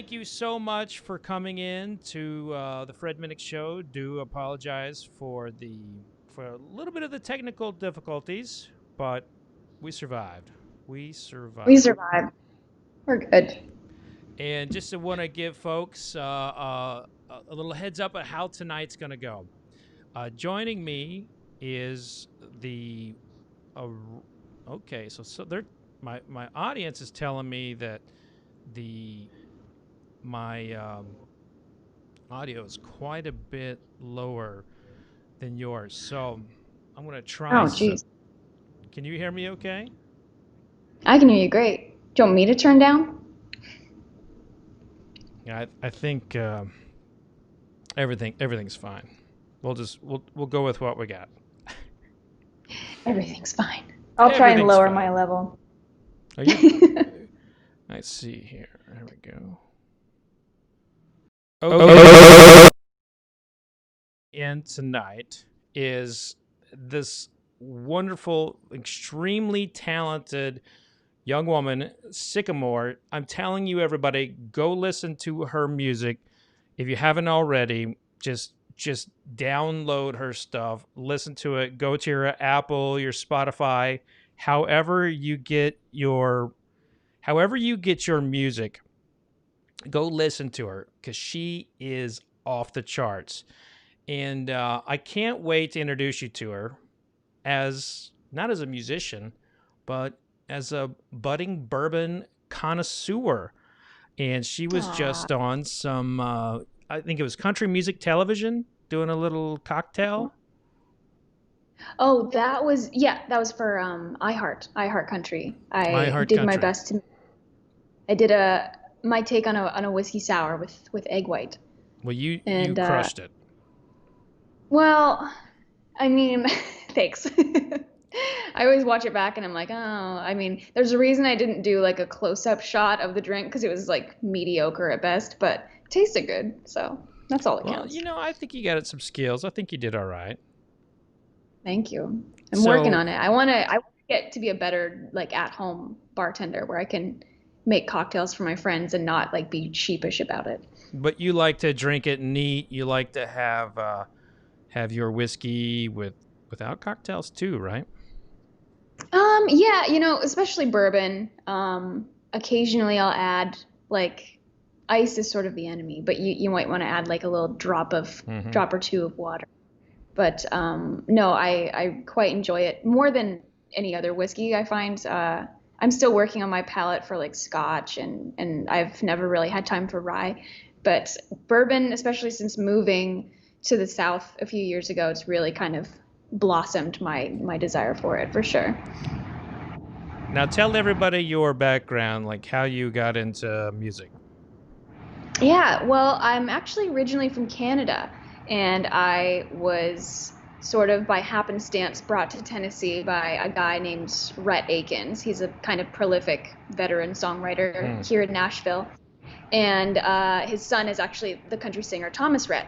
Thank you so much for coming in to the Fred Minnick Show. Do apologize for a little bit of the technical difficulties, but we survived. We We survived. survived. We're good. And just to want to give folks a little heads up of how tonight's going to go. Joining me is the uh, okay. So they're my audience is telling me that the my audio is quite a bit lower than yours. So I'm going to try Oh, some. jeez. Can you hear me okay? I can hear you great. Do you want me to turn down? Yeah, I think everything's fine. We'll go with what we got. Everything's fine. I'll try and Everything's lower fine. my level. Are you? Let's see here. There we go. Okay. And tonight is this wonderful, extremely talented young woman, Sycamore. I'm telling you, everybody, go listen to her music. If you haven't already, just download her stuff, listen to it. Go to your Apple, your Spotify, however you get your however you get your music. Go listen to her because she is off the charts, and I can't wait to introduce you to her as not as a musician, but as a budding bourbon connoisseur. And she was Aw. just on some, I think it was country music television, doing a little cocktail. Oh, that was for iHeart Country. I I Heart did my Country. best to I did a my take on a whiskey sour with egg white. Well, you And crushed it. well, I mean, thanks. I always watch it back and I'm like, oh, I mean, there's a reason I didn't do like a close-up shot of the drink because it was like mediocre at best, but it tasted good. So that's all that Well, counts. I think you got some skills. I think you did all right. Thank you. I'm working So, on it. I want to get to be a better like at-home bartender where I can make cocktails for my friends and not like be sheepish about it. but you like to drink it neat. You like to have your whiskey without cocktails too, right? Yeah, especially bourbon. Occasionally I'll add like ice is sort of the enemy, but you might want to add like a little Mm-hmm. drop or two of water. But no, I quite enjoy it more than any other whiskey I find. I'm still working on my palate for like Scotch and I've never really had time for rye. But bourbon, especially since moving to the South a few years ago, it's really kind of blossomed my desire for it for sure. Now tell everybody your background, like how you got into music. Yeah, well, I'm actually originally from Canada, and I was sort of by happenstance brought to Tennessee by a guy named Rhett Akins. He's a kind of prolific veteran Hmm. songwriter here in Nashville, and his son is actually the country singer Thomas Rhett.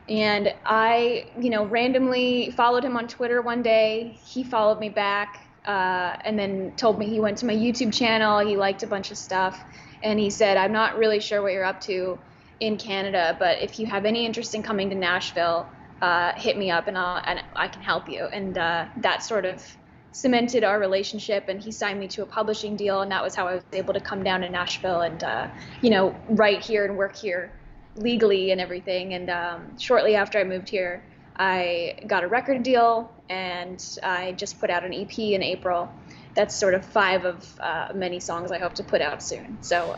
And I, randomly followed him on Twitter one day. He followed me back, and then told me he went to my YouTube channel. He liked a bunch of stuff, and he said, "I'm not really sure what you're up to in Canada, but if you have any interest in coming to Nashville, hit me up, and I can help you." And that sort of cemented our relationship. And he signed me to a publishing deal, and that was how I was able to come down to Nashville and write here and work here legally and everything. And shortly after I moved here, I got a record deal and I just put out an EP in April. That's sort of five of many songs I hope to put out soon. So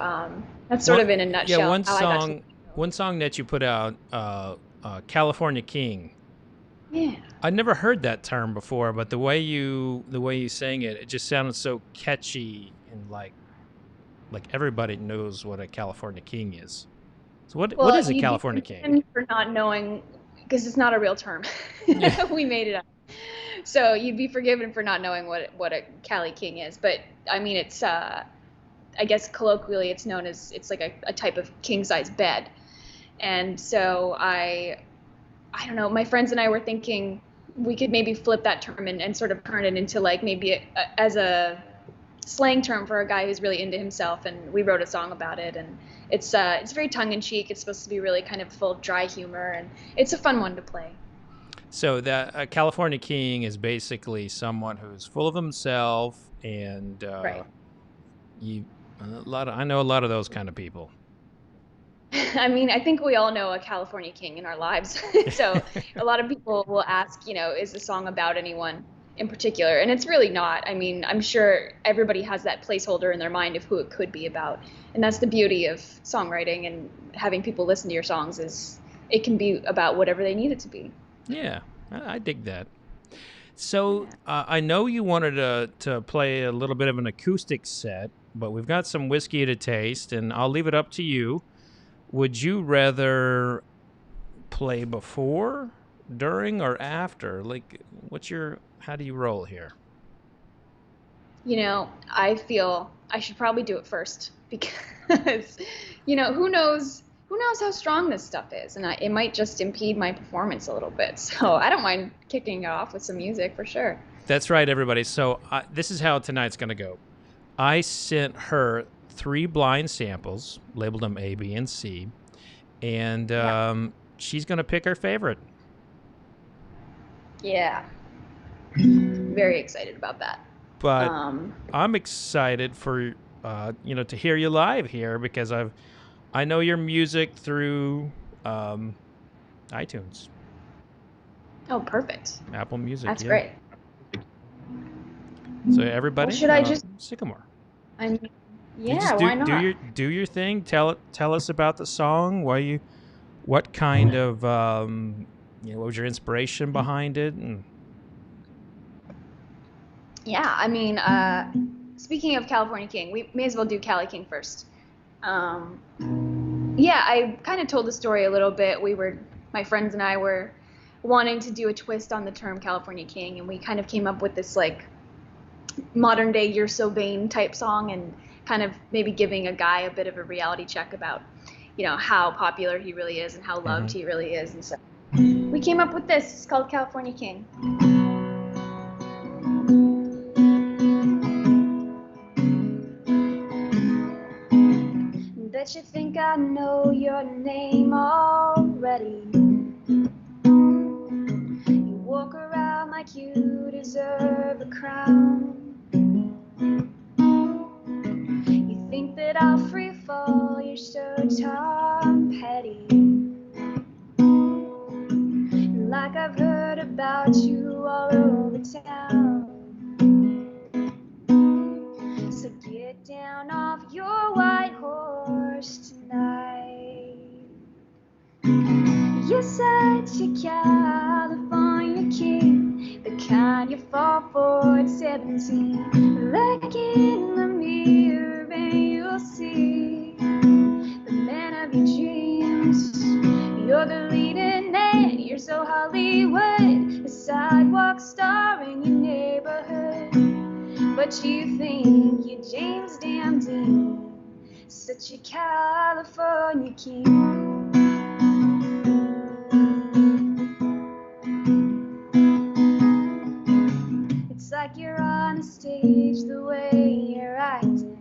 that's sort One, of in a yeah, nutshell how I got to. one song that you put out, California King. Yeah. I never heard that term before, but the way you sang it, it just sounded so catchy and like everybody knows what a California King is. So what Well, is a you'd be California King? forgiven for not knowing because it's not a real term. Yeah. We made it up. So you'd be forgiven for not knowing what a Cali King is. But I mean, it's I guess colloquially it's known as it's like a type of king size bed. And so I don't know, my friends and I were thinking we could maybe flip that term and sort of turn it into like maybe as a slang term for a guy who's really into himself, and we wrote a song about it. And it's very tongue-in-cheek. It's supposed to be really kind of full of dry humor, and it's a fun one to play. So that California King is basically someone who's full of himself, and Right. you I know a lot of those kind of people. I mean, I think we all know a California king in our lives. So a lot of people will ask, is the song about anyone in particular? And it's really not. I mean, I'm sure everybody has that placeholder in their mind of who it could be about. And that's the beauty of songwriting and having people listen to your songs, is it can be about whatever they need it to be. Yeah, I dig that. So I know you wanted to play a little bit of an acoustic set, but we've got some whiskey to taste, and I'll leave it up to you. Would you rather play before, during, or after? Like, how do you roll here? I feel I should probably do it first because, who knows how strong this stuff is, and it might just impede my performance a little bit. So I don't mind kicking it off with some music for sure. That's right, everybody. So this is how tonight's going to go. I sent her 3 blind samples, labeled them A, B, and C, and she's going to pick her favorite. Yeah. Very excited about that. But I'm excited for to hear you live here, because I know your music through iTunes. Oh, perfect. Apple Music. That's great. So everybody, well, should I just Sycamore? I mean, yeah, why not? Do your thing. Tell us about the song. What kind of what was your inspiration behind it? And yeah, I mean, speaking of California King, we may as well do Cali King first. Yeah, I kind of told the story a little bit. My friends and I were wanting to do a twist on the term California King, and we kind of came up with this like modern day "You're So Vain" type song, and kind of maybe giving a guy a bit of a reality check about, how popular he really is and how loved he really is. And so we came up with this. It's called California King. Bet you think I know your name already. You walk around like you deserve a crown. You think that I'll free fall, you're so Tom Petty. Like I've heard about you all over town. So get down off your white horse tonight. You're such a California king, the kind you fall for at 17. Look in the mirror and you'll see the man of your dreams. You're the leading man, you're so Hollywood, the sidewalk star in your neighborhood. But you think you're James Dean, such a California king. It's like you're on a stage the way you're acting,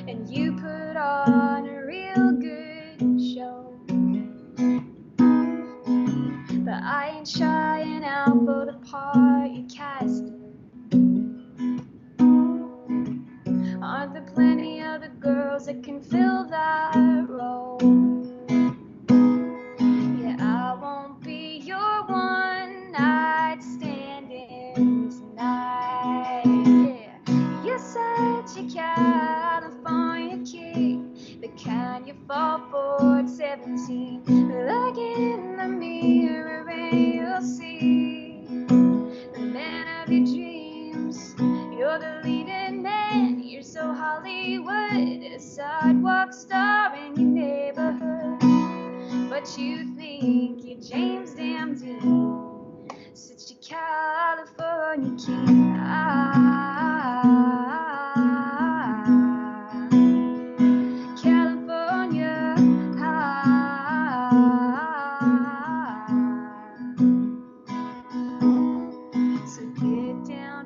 and you put on a real good show. But I ain't shying out for the part you cast. Aren't there plenty other girls that can fill that role? Yeah, I won't be your one night standing tonight. Yeah, you're such a California king, the kind you fall for at 17. Look in the mirror and you'll see the man of your dreams. You're the leading man, you're so Hollywood, a sidewalk star in your neighborhood. But you think you're James Dean, such a California king. California. So get down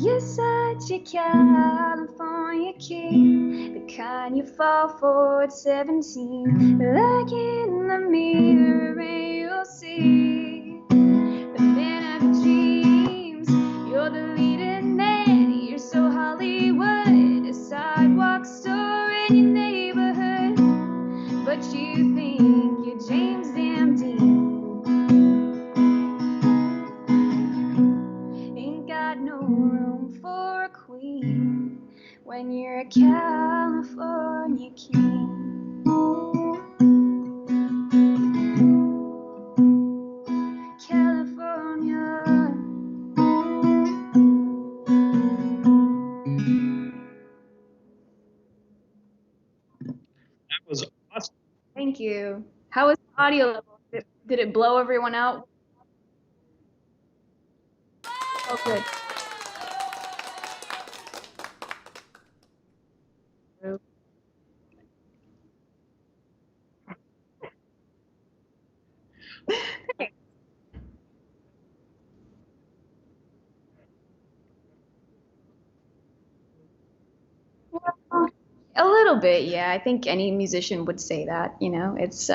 You're such a California king, the kind you fall for at 17. Look in the mirror and you'll see the man of your dreams. You're the leading man, you're so Hollywood, a sidewalk store in your neighborhood. But you think you're James Damn Dean. Ain't got no room for a queen when you're a California king. California. That was awesome. Thank you. How was the audio level? Did it blow everyone out? Oh, good. Well, a little bit, yeah. I think any musician would say that, you know. It's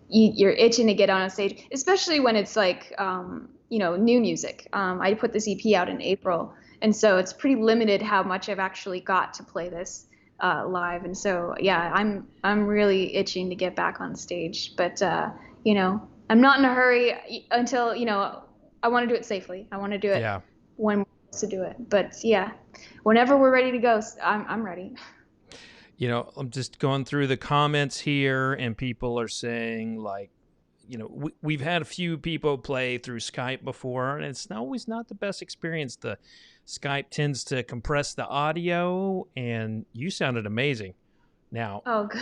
you're itching to get on a stage, especially when it's like new music. I put this EP out in April, and so it's pretty limited how much I've actually got to play this live. And so yeah, I'm really itching to get back on stage, but I'm not in a hurry until I want to do it safely. I want to do it Yeah. when we're supposed to do it. But yeah, whenever we're ready to go, I'm ready. I'm just going through the comments here, and people are saying, like, we've had a few people play through Skype before, and it's always not the best experience. The Skype tends to compress the audio, and you sounded amazing. Now, Oh, good.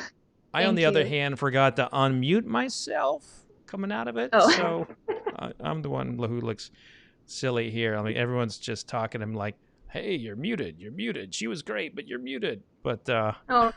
I, on Thank the other you. hand, forgot to unmute myself coming out of it, Oh. so I'm the one who looks silly here. I mean, everyone's just talking. I'm like, hey, you're muted. You're muted. She was great, but you're muted. But Oh, no.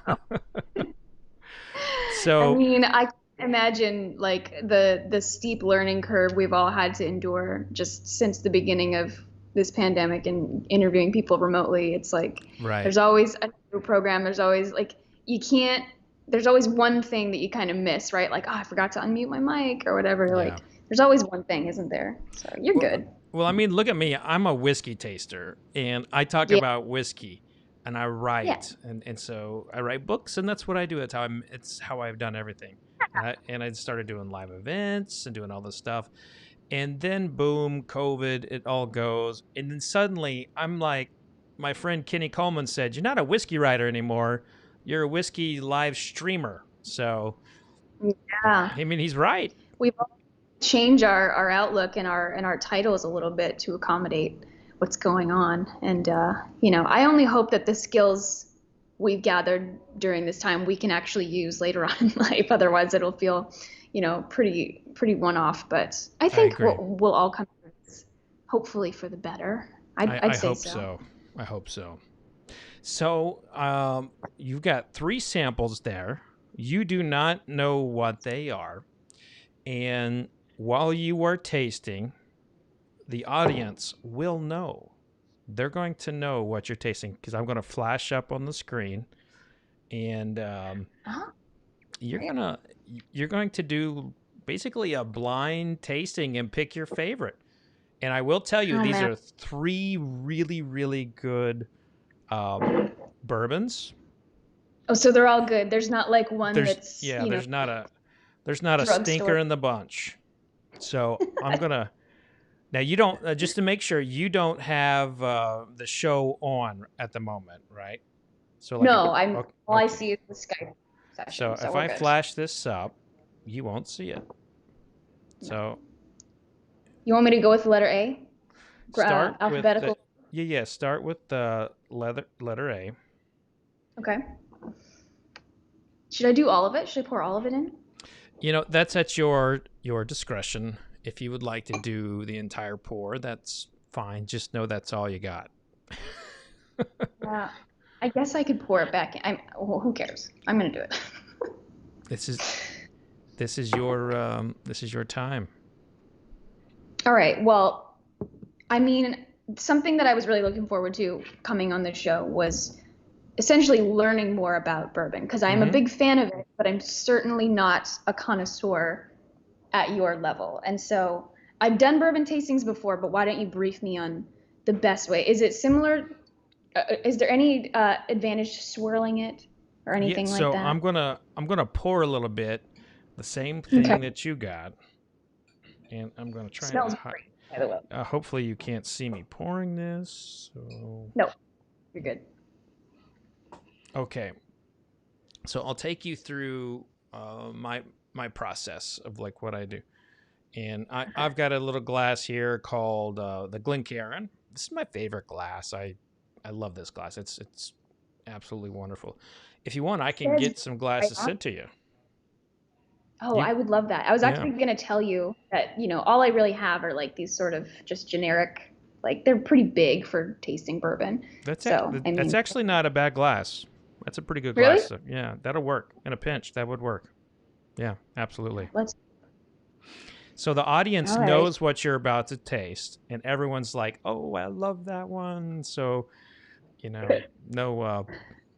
so I mean, I can imagine like the steep learning curve we've all had to endure just since the beginning of this pandemic and interviewing people remotely. It's like right. there's always a new program. There's always like you can't. There's always one thing that you kind of miss, right? Like, oh, I forgot to unmute my mic or whatever. Yeah. Like, there's always one thing, isn't there? So you're good. Well, I mean, look at me. I'm a whiskey taster, and I talk Yeah. about whiskey, and I write, Yeah. and so I write books, and that's what I do. It's how I've done everything, and I started doing live events and doing all this stuff, and then boom, COVID, it all goes, and then suddenly I'm like, my friend Kenny Coleman said, "You're not a whiskey writer anymore. You're a whiskey live streamer." So, Yeah. I mean, he's right. We've all change our outlook and our titles a little bit to accommodate what's going on. And I only hope that the skills we've gathered during this time we can actually use later on in life. Otherwise, it'll feel, pretty one-off. But I think we'll all come to this, hopefully for the better. I'd say hope so. I hope so. So you've got 3 samples there. You do not know what they are, and while you are tasting, the audience will know. They're going to know what you're tasting because I'm going to flash up on the screen, and you're going to do basically a blind tasting and pick your favorite. And I will tell you, these are 3 really, really good bourbons. Oh, so they're all good. There's not like one that's there's not a stinker in the bunch. So I'm gonna. Now you don't just to make sure you don't have the show on at the moment, right? So like no, all I see is the Skype session. So if I flash this up, you won't see it. No. So you want me to go with the letter A? Start alphabetical. With start with the letter A. Okay. Should I do all of it? Should I pour all of it in? That's at your discretion. If you would like to do the entire pour, that's fine. Just know that's all you got. I guess I could pour it back in. Who cares? I'm gonna do it. This is your time. All right. Well, I mean, something that I was really looking forward to coming on the show was essentially learning more about bourbon because I'm a Mm-hmm. big fan of it, but I'm certainly not a connoisseur at your level. And so I've done bourbon tastings before, but why don't you brief me on the best way? Is it similar? Is there any advantage to swirling it or Yeah, anything like so that? I'm gonna pour a little bit, the same Okay. thing that you got, and I'm gonna try to Smells great, by the way. hopefully you can't see me pouring this. So No, you're good. okay, so I'll take you through my process of like what I do, and I've got a little glass here called the Glencairn. This is my favorite glass. I love this glass. It's absolutely wonderful. If you want, I can Says get some right glasses on. sent to you. Oh, You I would love that. I was yeah. actually going to tell you that, all I really have are like these sort of just generic, like they're pretty big for tasting bourbon. So, I That's mean, actually not a bad glass. That's a pretty good glass. really? So, yeah, that'll work in a pinch. That would work. Yeah, absolutely. Let's, So the audience all right. knows what you're about to taste, and everyone's like, "Oh, I love that one." So no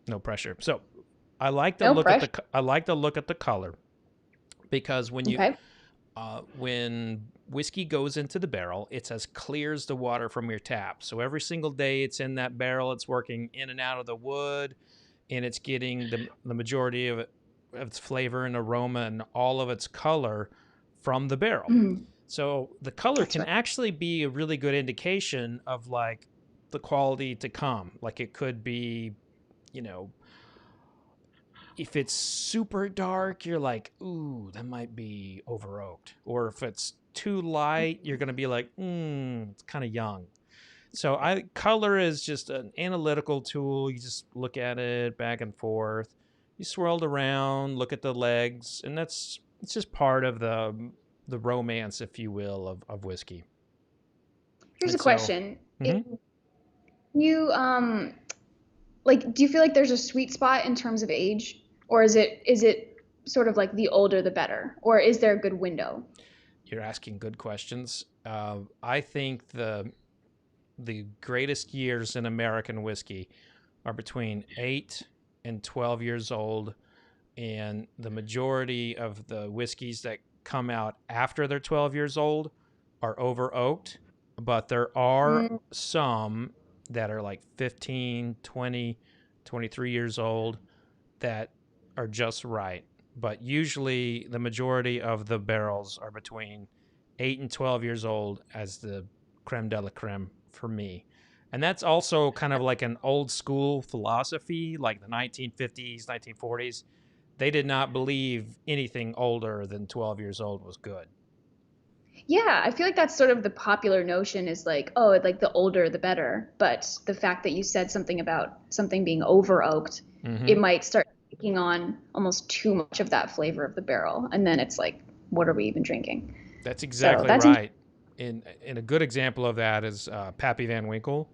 no pressure. So No pressure. I like to look at the color because Okay. when whiskey goes into the barrel, it's as clear as the water from your tap. So every single day it's in that barrel, it's working in and out of the wood, and it's getting the majority of its flavor and aroma and all of its color from the barrel. Mhm. So the color That's can right. actually be a really good indication of like the quality to come. Like it could be, you know, if it's super dark, you're like, ooh, that might be over oaked. Or if it's too light, you're gonna be like, it's kind of young. So I color is just an analytical tool. You just look at it back and forth. You swirl it around, look at the legs, and it's just part of the romance, if you will, of whiskey. Here's And a so, question. If mm-hmm. you, like, do you feel like there's a sweet spot in terms of age? Or is it sort of like the older the better? Or is there a good window? You're asking good questions. I think the greatest years in American whiskey are between 8 and 12 years old, and the majority of the whiskeys that come out after they're 12 years old are over oaked, but there are Mm, some that are like 15, 20, 23 years old that are just right. But usually the majority of the barrels are between 8 and 12 years old as the creme de la creme for me. And that's also kind of like an old school philosophy, like the 1950s, 1940s. They did not believe anything older than 12 years old was good. yeah, I feel like that's sort of the popular notion is like, oh, like the older the better. But the fact that you said something about something being over oaked, Mm-hmm. it might start taking on almost too much of that flavor of the barrel. And then it's like, what are we even drinking? That's So exactly that's right. In a good example of that is Pappy Van Winkle.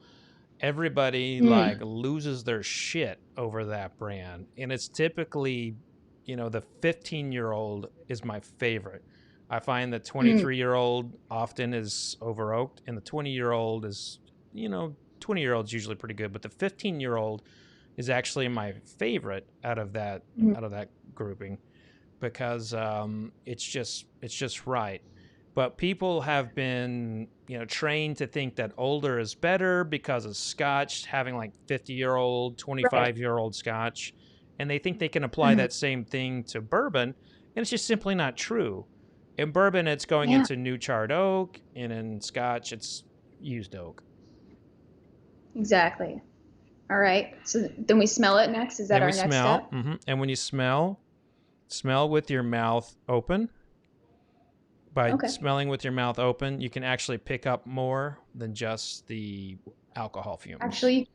Everybody like interesting. loses their shit over that brand, and it's typically, the 15-year-old is my favorite. I find the Mm, 23-year-old often is over oaked, and the 20-year-old is, 20-year-old's usually pretty good, but the 15-year-old is actually my favorite mm, out of that grouping because it's just right. But people have been trained to think that older is better because of Scotch having like 50-year-old, right. 25-year-old Scotch, and they think they can apply Mhm. that same thing to bourbon, and it's just simply not true. In bourbon, it's going Yeah, into new charred oak, and in Scotch, it's used oak. exactly. All right. So then we smell it next. Is that Then we our next smell, step? and when you smell with your mouth open. By Okay. smelling with your mouth open, you can actually pick up more than just the alcohol fumes. Actually,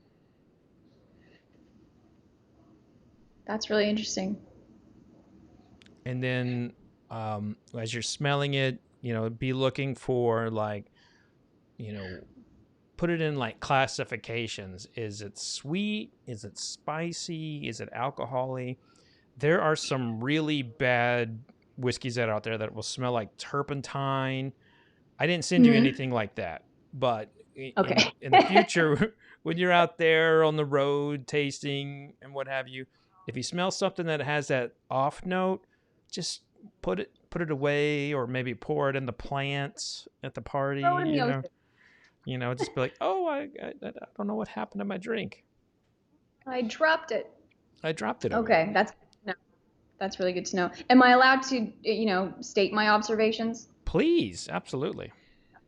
that's really interesting. And then as you're smelling it, be looking for like, you know, put it in like classifications. Is it sweet? Is it spicy? Is it alcoholy? There are some really bad whiskeys that are out there that will smell like turpentine. I didn't send you Hmm. anything like that, but Okay. in the future, when you're out there on the road tasting and what have you, if you smell something that has that off note, just put it away, or maybe pour it in the plants at the party. Throw it in the ocean. Just be like, oh, I don't know what happened to my drink. I dropped it. I dropped it over Okay, there. that's really good to know. Am I allowed to, state my observations? Please, absolutely.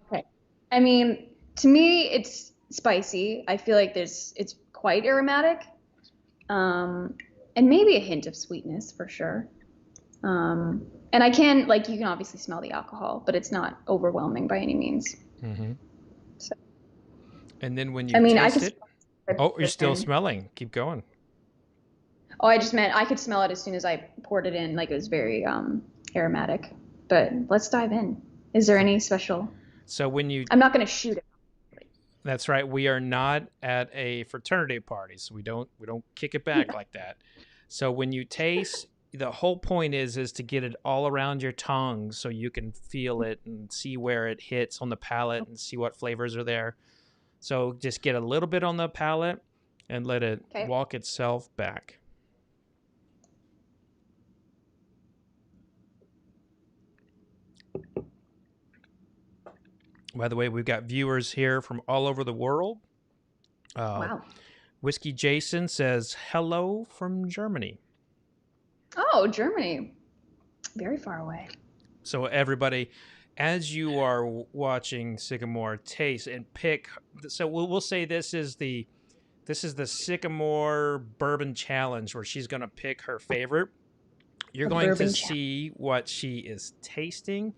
Okay. I mean, to me, it's spicy. I feel like it's quite aromatic, um, and maybe a hint of sweetness for sure. And you can obviously smell the alcohol, but it's not overwhelming by any means. Hmm. So, And then when I you mean, I taste could. it, oh, you're still smelling. Keep going. Oh, I just meant I could smell it as soon as I poured it in. Like it was very aromatic. But let's dive in. Is there any special? So when you I'm not going to shoot it. That's right. We are not at a fraternity party, so we don't kick it back like that. So when you taste, the whole point is to get it all around your tongue so you can feel it and see where it hits on the palate and see what flavors are there. So just get a little bit on the palate and let it Okay. walk itself back. By the way, we've got viewers here from all over the world. Wow. Whiskey Jason says hello from Germany. Oh, Germany. Very far away. So everybody, as you are watching Sycamore, taste and pick. So we'll say this is the Sycamore Bourbon Challenge, where she's going to pick her favorite. You're going to see what she is tasting,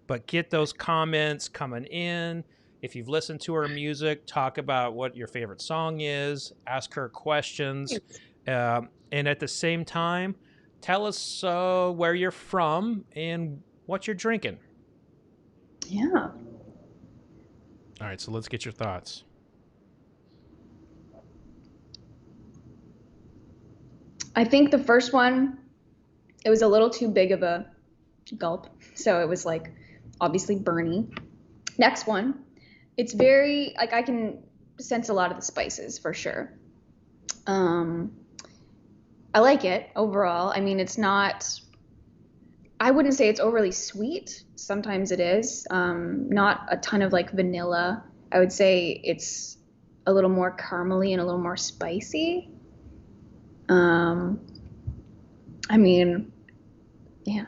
but get those comments coming in. If you've listened to her music, talk about what your favorite song is. Ask her questions, and at the same time, tell us where you're from and what you're drinking. Yeah. All right, so let's get your thoughts. I think the first one, it was a little too big of a gulp. So it was like obviously burny. Next one, it's very, like, I can sense a lot of the spices for sure. I like it overall. I mean, it's not, I wouldn't say it's overly sweet. Sometimes it is. Not a ton of like vanilla. I would say it's a little more caramely and a little more spicy. I mean, yeah.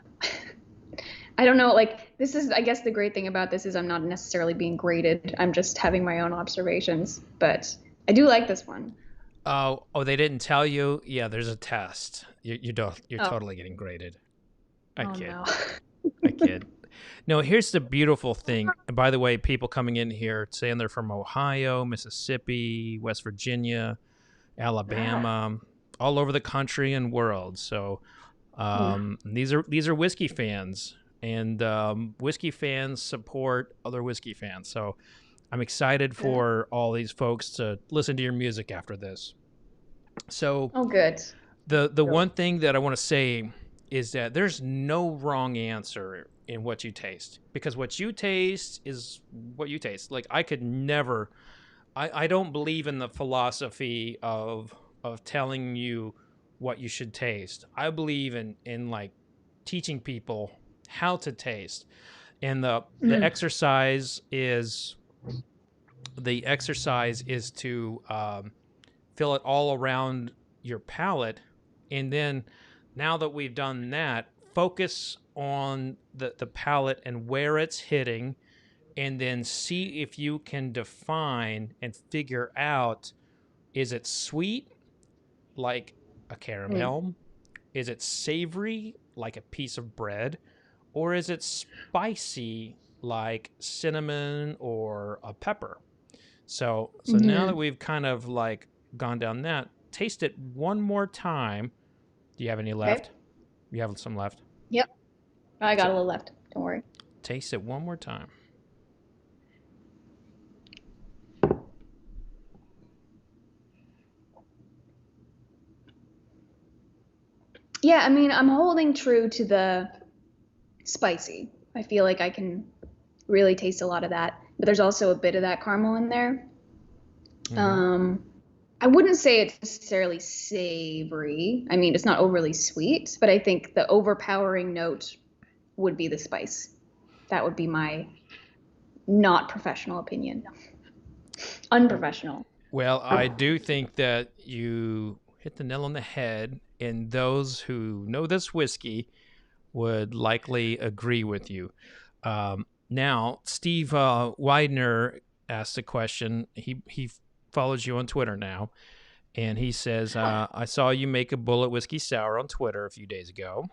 I don't know, like, this is, I guess the great thing about this is I'm not necessarily being graded. I'm just having my own observations, but I do like this one. Oh, they didn't tell you? Yeah, there's a test. You're Oh, totally getting graded. I oh kid. no. I kid. No, here's the beautiful thing. And by the way, people coming in here saying they're from Ohio, Mississippi, West Virginia, Wow. Alabama, all over the country and world. So these are whiskey fans, and whiskey fans support other whiskey fans. So I'm excited Good. for all these folks to listen to your music after this. So Oh, good. the one thing that I want to say is that there's no wrong answer in what you taste, because what you taste is what you taste. Like, I could never, I don't believe in the philosophy of telling you what you should taste. I believe in like teaching people how to taste. And the Mm. exercise is to fill it all around your palate. And then, now that we've done that, focus on the palate and where it's hitting, and then see if you can define and figure out, is it sweet like a Mm. caramel? Is it savory like a piece of bread? Or is it spicy like cinnamon or a pepper? So now that Mhm. we've kind of like gone down that, taste it one more time. Do you have any Okay. left? You have some left. Yep. I got So a little left. Don't worry. taste it one more time. Yeah, I mean, I'm holding true to the spicy. I feel like I can really taste a lot of that. but there's also a bit of that caramel in there. Mm-hmm. I wouldn't say it's necessarily savory. I mean, it's not overly sweet, but I think the overpowering note would be the spice. That would be my not professional opinion. Unprofessional. Well, I do think that you hit the nail on the head, and those who know this whiskey would likely agree with you. Now, Steve Widener asked a question. He follows you on Twitter now, and he says, "I saw you make a Bullet whiskey sour on Twitter a few days ago.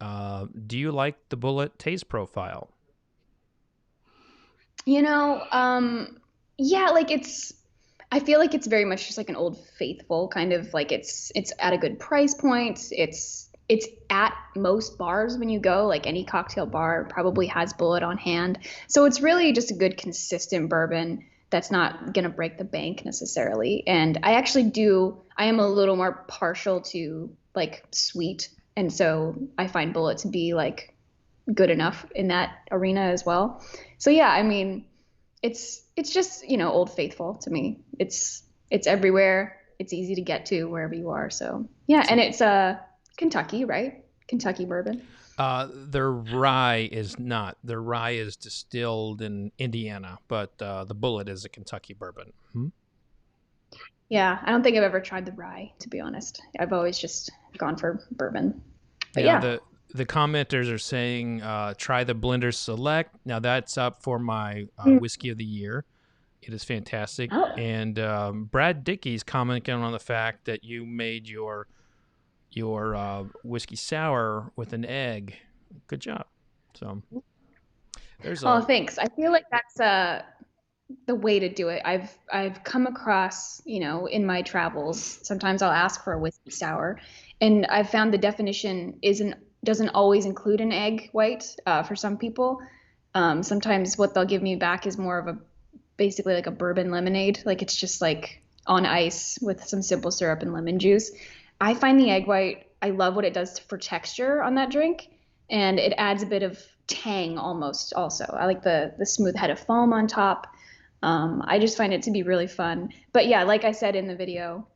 Do you like the Bullet taste profile?" You know, yeah, like I feel like it's very much just like an old faithful kind of like it's at a good price point. It's at most bars when you go, like any cocktail bar probably has Bullet on hand. So it's really just a good consistent bourbon that's not going to break the bank necessarily. And I am a little more partial to like sweet. And so I find Bullet to be like good enough in that arena as well. So yeah, I mean, it's just, Old Faithful to me. It's everywhere. It's easy to get to wherever you are. So yeah, So, and it's Kentucky, right? Kentucky bourbon. their rye is not. Their rye is distilled in Indiana, but the Bullet is a Kentucky bourbon. Hmm? Yeah, I don't think I've ever tried the rye, to be honest. I've always just gone for bourbon. But Now yeah. the commenters are saying try the Blender Select. Now that's up for my Mm. whiskey of the year. It is fantastic. Oh, And Brad Dickey's commenting on the fact that you made your whiskey sour with an egg. Good job. So there's oh, a thanks. I feel like that's the way to do it. I've come across, in my travels, sometimes I'll ask for a whiskey sour, and I've found the definition doesn't always include an egg white for some people. Sometimes what they'll give me back is more of a basically like a bourbon lemonade, like it's just like on ice with some simple syrup and lemon juice. I find the egg white, I love what it does for texture on that drink, and it adds a bit of tang almost. Also, I like the smooth head of foam on top. I just find it to be really fun. But yeah, like I said in the video,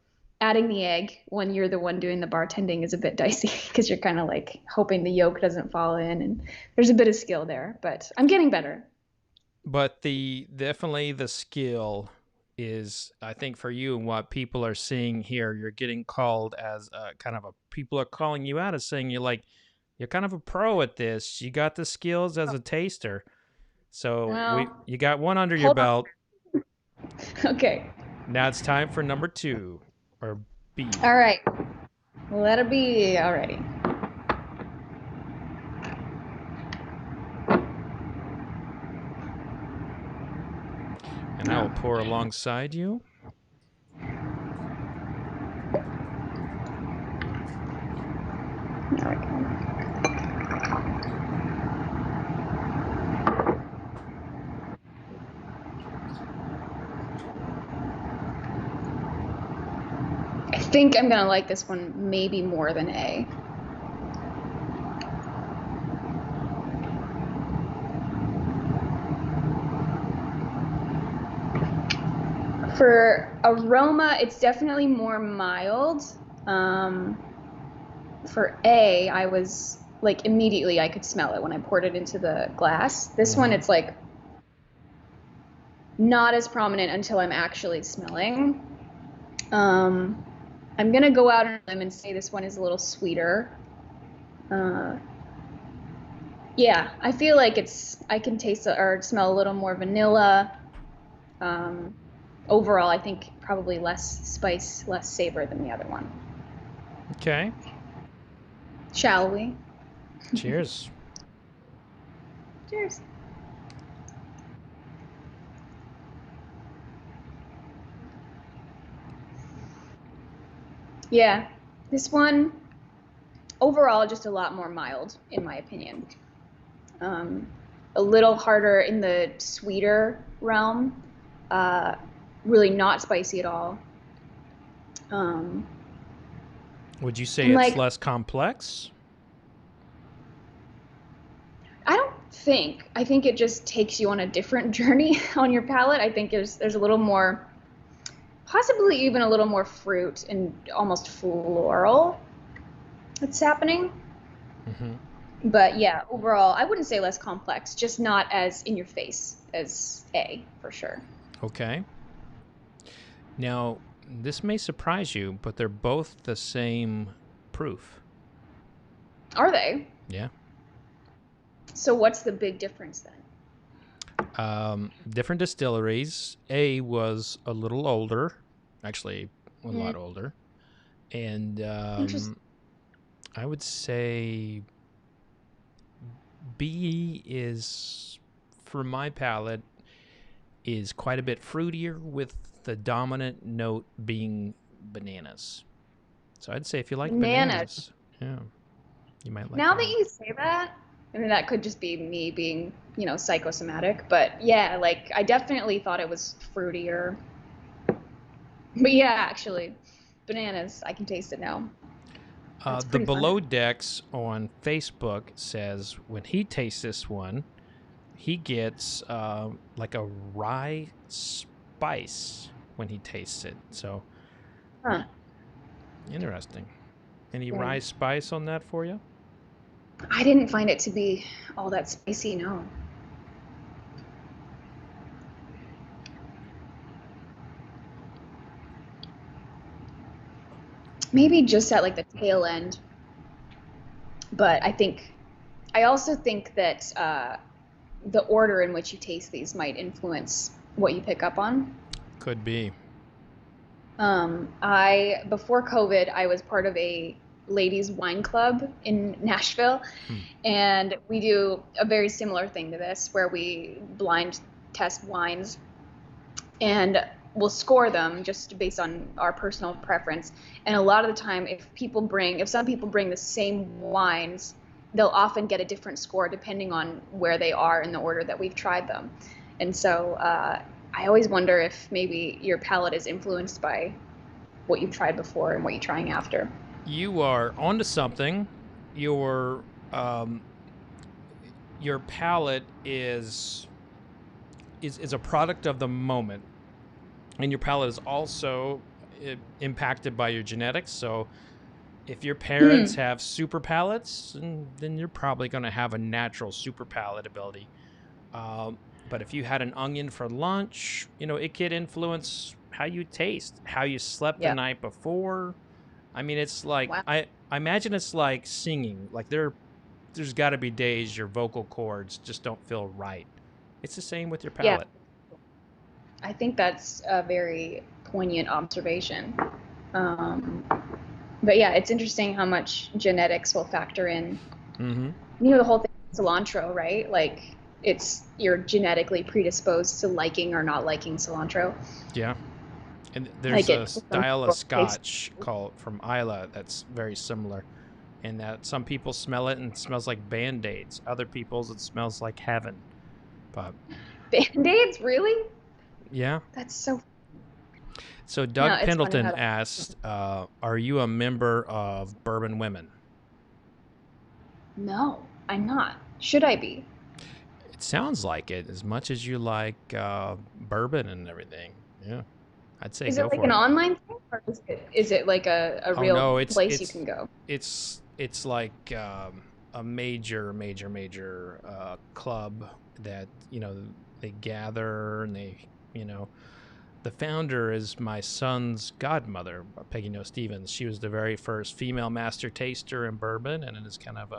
adding the egg when you're the one doing the bartending is a bit dicey because you're kind of like hoping the yolk doesn't fall in, and there's a bit of skill there. But I'm getting better. but the definitely the skill is, I think, for you and what people are seeing here. You're getting called as a kind of a, people are calling you out as saying you're kind of a pro at this. You got the skills as a taster. So Well, you got one under your hold on. belt. Okay. Now it's time for number 2, or B. All right. Let it be already. And I will No. pour alongside you. There we go. I think I'm gonna like this one maybe more than A. For aroma, it's definitely more mild. Um, for A, I was like immediately I could smell it when I poured it into the glass. This one, Mm-hmm. it's like not as prominent until I'm actually smelling. Um, I'm gonna go out on a limb and say this one is a little sweeter. Uh, yeah, I feel like I can taste or smell a little more vanilla. Um, Overall, I think probably less spice, less savor than the other one. Okay. Shall we? Cheers. Cheers. Yeah, this one overall just a lot more mild in my opinion. Um, a little harder in the sweeter realm. Uh, really not spicy at all. Um, Would you say and it's like less complex? I don't think. I think it just takes you on a different journey on your palate. I think there's a little more, possibly even a little more fruit and almost floral that's happening. Hmm. But yeah, overall, I wouldn't say less complex, just not as in your face as A, for sure. Okay. Now, this may surprise you, but they're both the same proof. Are they? Yeah. So what's the big difference then? Different distilleries. A was a little older, actually a Mm, lot older, and interesting. I would say B is, for my palate, is quite a bit fruitier, with the dominant note being bananas. So I'd say if you like Bananas. bananas, yeah, you might like Now that that. you say that, I mean, that could just be me being, psychosomatic, but yeah, like I definitely thought it was fruitier. But yeah, actually, bananas, I can taste it now. That's The pretty fun. Below Decks on Facebook says when he tastes this one, he gets like a rye spice when he tastes it. So Huh. interesting. Any Yeah. rye spice on that for you? I didn't find it to be all that spicy, no. Maybe just at like the tail end, but I also think that the order in which you taste these might influence what you pick up on. Could be. Before COVID, I was part of a ladies wine club in Nashville, Hmm. and we do a very similar thing to this where we blind test wines and we'll score them just based on our personal preference. And a lot of the time, if some people bring the same wines, they'll often get a different score depending on where they are in the order that we've tried them. And so I always wonder if maybe your palate is influenced by what you've tried before and what you're trying after. You are onto something. Your um, your palate is a product of the moment, and your palate is also impacted by your genetics. So if your parents Mm, have super palates, then you're probably going to have a natural super palate ability. But if you had an onion for lunch, it could influence how you taste, how you slept the yeah. night before. I mean, it's like Wow. I imagine it's like singing. Like there's got to be days your vocal cords just don't feel right. It's the same with your Yeah. palate. I think that's a very poignant observation. Um, but yeah, it's interesting how much genetics will factor in. Mm-hmm. The whole thing with cilantro, right? Like you're genetically predisposed to liking or not liking cilantro. Yeah. And there's Like a it for some style of people it tastes. scotch called from Isla that's very similar. And that some people smell it and it smells like band-aids. Other people's it smells like heaven. But Band-aids, really? yeah. That's so. So No, Doug it's funny Pendleton how that. asked, "Are you a member of Bourbon Women?" No, I'm not. Should I be? It sounds like it. As much as you like bourbon and everything, yeah, I'd say Is it go like for an it. online thing, or is it like a Oh real no, place you can go? it's like a major club that they gather and you know the founder is my son's godmother, Peggy No Stevens. She was the very first female master taster in bourbon, and is kind of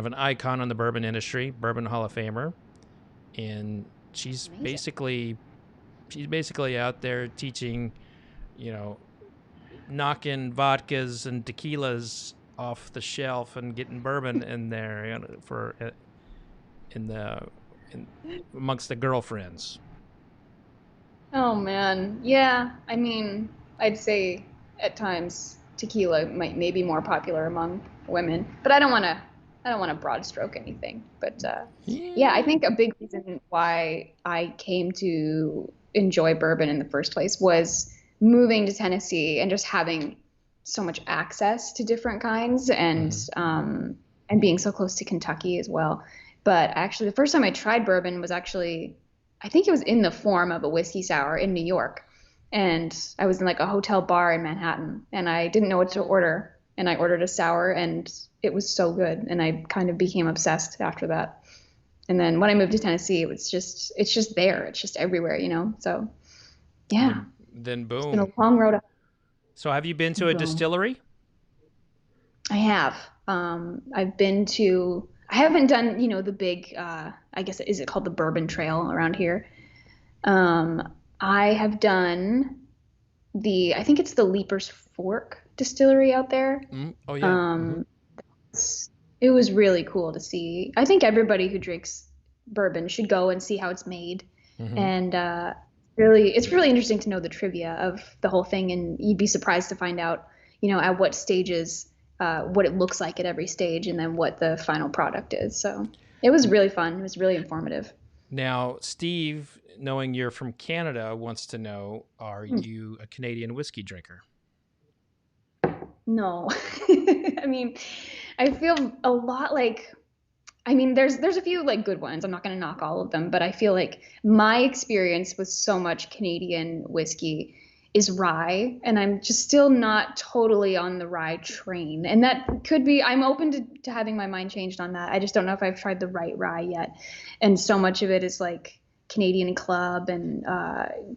an icon in the bourbon industry, Bourbon Hall of Famer. And she's Amazing. basically she's basically out there teaching, you know, knocking vodkas and tequilas off the shelf and getting bourbon in there, for in the in, amongst the girlfriends. Oh man, yeah. I mean, I'd say at times tequila might maybe more popular among women, but I don't want to broad stroke anything. But yeah, I Yeah. think a big reason why I came to enjoy bourbon in the first place was moving to Tennessee and just having so much access to different kinds, Mm-hmm. and being so close to Kentucky as well. But actually, the first time I tried bourbon was actually, I think it was in the form of a whiskey sour in New York. And I was in like a hotel bar in Manhattan and I didn't know what to order. And I ordered a sour and it was so good. And I kind of became obsessed after that. And then when I moved to Tennessee, it's just there. It's just everywhere, you know? So yeah, Then it's been a boom. long road. So have you been to a Boom. distillery? I have. I haven't done, the big, I guess, is it called the Bourbon Trail around here? I have done I think it's the Leaper's Fork distillery out there. Oh yeah. Um, it was really cool to see. I think everybody who drinks bourbon should go and see how it's made. Hmm. And it's really interesting to know the trivia of the whole thing. And you'd be surprised to find out, at what stages, what it looks like at every stage, and then what the final product is. So it was really fun. It was really informative. Now, Steve, knowing you're from Canada, wants to know: are you a Canadian whiskey drinker? No. I mean, I feel a lot like there's a few like good ones. I'm not going to knock all of them, but I feel like my experience with so much Canadian whiskey is rye, and I'm just still not totally on the rye train. And that could be I'm open to having my mind changed on that. I just don't know if I've tried the right rye yet. And so much of it is like Canadian Club and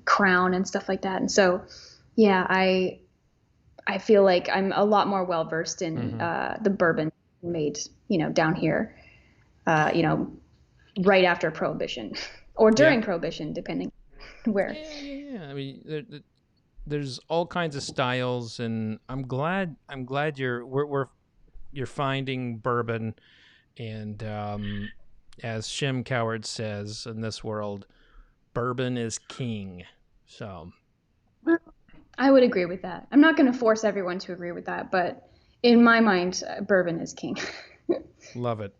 Crown and stuff like that. And so yeah, I feel like I'm a lot more well versed in Hmm. the bourbon made, down here, you know, right after Prohibition or Yeah. during Prohibition, depending where. Yeah. I mean, there's all kinds of styles, and I'm glad you're finding bourbon, and as Shim Coward says, in this world, bourbon is king. So I would agree with that. I'm not going to force everyone to agree with that, but in my mind, bourbon is king. love it.